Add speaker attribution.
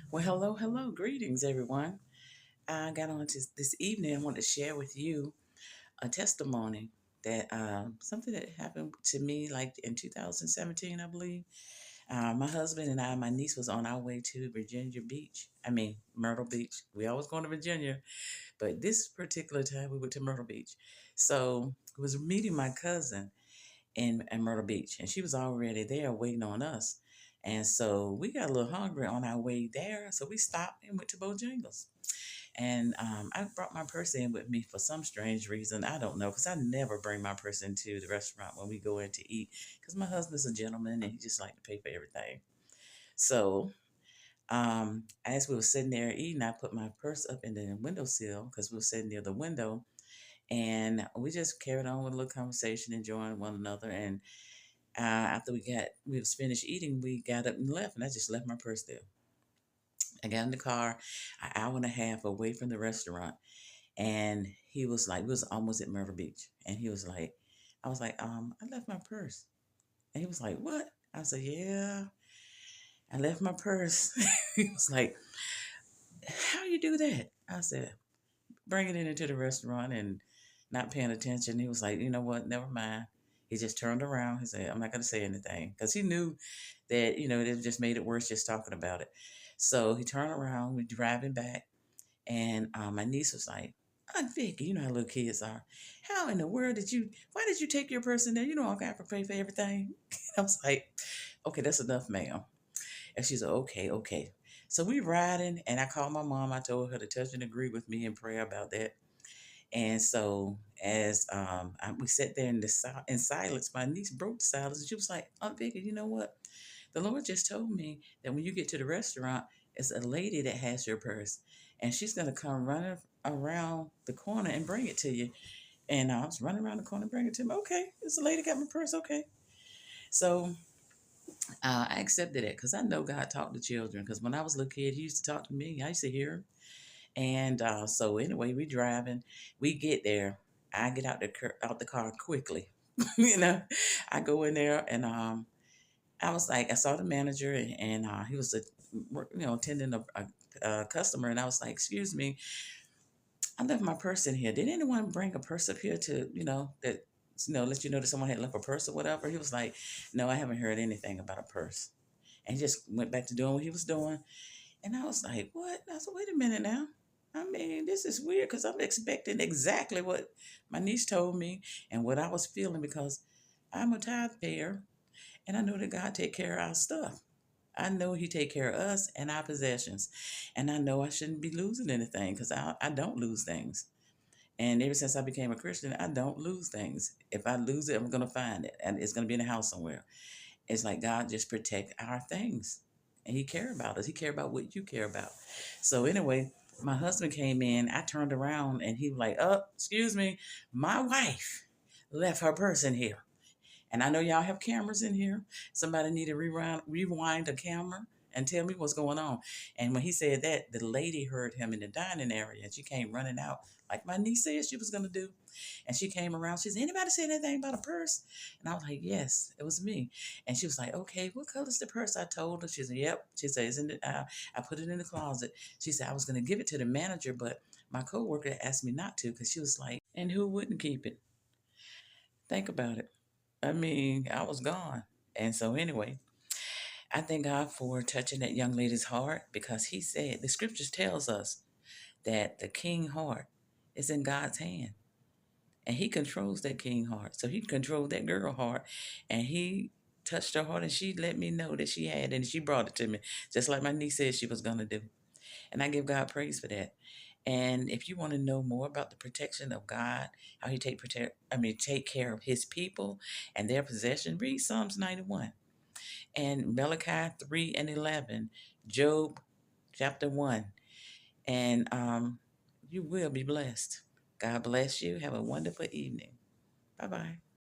Speaker 1: Well, hello, hello, greetings, everyone. I got on to this evening. I want to share with you a testimony that something that happened to me like in 2017, I believe. My husband and I, my niece was on our way to Virginia Beach. I mean, Myrtle Beach. We always going to Virginia, but this particular time we went to Myrtle Beach. So I was meeting my cousin in Myrtle Beach, and she was already there waiting on us. And so we got a little hungry on our way there, so we stopped and went to Bojangles. And I brought my purse in with me for some strange reason. I don't know, because I never bring my purse into the restaurant when we go in to eat, because my husband's a gentleman and he just like to pay for everything. So as we were sitting there eating, I put my purse up in the windowsill because we were sitting near the window, and we just carried on with a little conversation, enjoying one another. And after we was finished eating, we got up and left, and I just left my purse there. I got in the car an hour and a half away from the restaurant, and he was like, we was almost at Myrtle Beach, and he was like, I was like, I left my purse, and he was like, what? I said, yeah, I left my purse. He was like, how you do that? I said, bringing it into the restaurant and not paying attention. He was like, you know what? Never mind. He just turned around. He said, I'm not going to say anything because he knew that, it just made it worse just talking about it. So he turned around. We're driving back. And my niece was like, Aunt Vicky, you know how little kids are. How in the world why did you take your person there? You know, I got to pay for everything. I was like, okay, that's enough, ma'am. And she's like, okay, okay. So we riding, and I called my mom. I told her to touch and agree with me in prayer about that. And so as we sat there in silence, my niece broke the silence. And she was like, Aunt Vicky, you know what? The Lord just told me that when you get to the restaurant, it's a lady that has your purse, and she's going to come running around the corner and bring it to you. And I was running around the corner and bring it to me. Okay, it's a lady got my purse. Okay. So I accepted it because I know God talked to children. Because when I was a little kid, he used to talk to me. I used to hear him. And so anyway, we driving. We get there. I get out the car quickly. you know, I go in there, and I was like, I saw the manager, and he was attending a customer, and I was like, excuse me, I left my purse in here. Did anyone bring a purse up here to that let you know that someone had left a purse or whatever? He was like, no, I haven't heard anything about a purse, and he just went back to doing what he was doing. And I was like, what? I said, wait a minute now. I mean, this is weird because I'm expecting exactly what my niece told me and what I was feeling because I'm a tithe payer, and I know that God take care of our stuff. I know he take care of us and our possessions. And I know I shouldn't be losing anything because I don't lose things. And ever since I became a Christian, I don't lose things. If I lose it, I'm going to find it. And it's going to be in the house somewhere. It's like God just protect our things. And he care about us. He care about what you care about. So anyway, my husband came in. I turned around and he was like, oh, excuse me. My wife left her purse in here. And I know y'all have cameras in here. Somebody need to rewind the camera and tell me what's going on. And when he said that, the lady heard him in the dining area, and she came running out like my niece said she was going to do. And she came around. She said, anybody say anything about a purse? And I was like, yes, it was me. And she was like, okay, what color's the purse? I told her. She said, yep. She said, I put it in the closet. She said, I was going to give it to the manager, but my coworker asked me not to because she was like, and who wouldn't keep it? Think about it. I mean, I was gone. And so, anyway, I thank God for touching that young lady's heart because he said the scriptures tells us that the king heart is in God's hand. And he controls that king heart. So he controlled that girl heart. And he touched her heart, and she let me know that she had, and she brought it to me, just like my niece said she was going to do. And I give God praise for that. And if you want to know more about the protection of God, how he take care of his people and their possession, read Psalms 91 and Malachi 3 and 11, Job chapter 1. And you will be blessed. God bless you. Have a wonderful evening. Bye bye.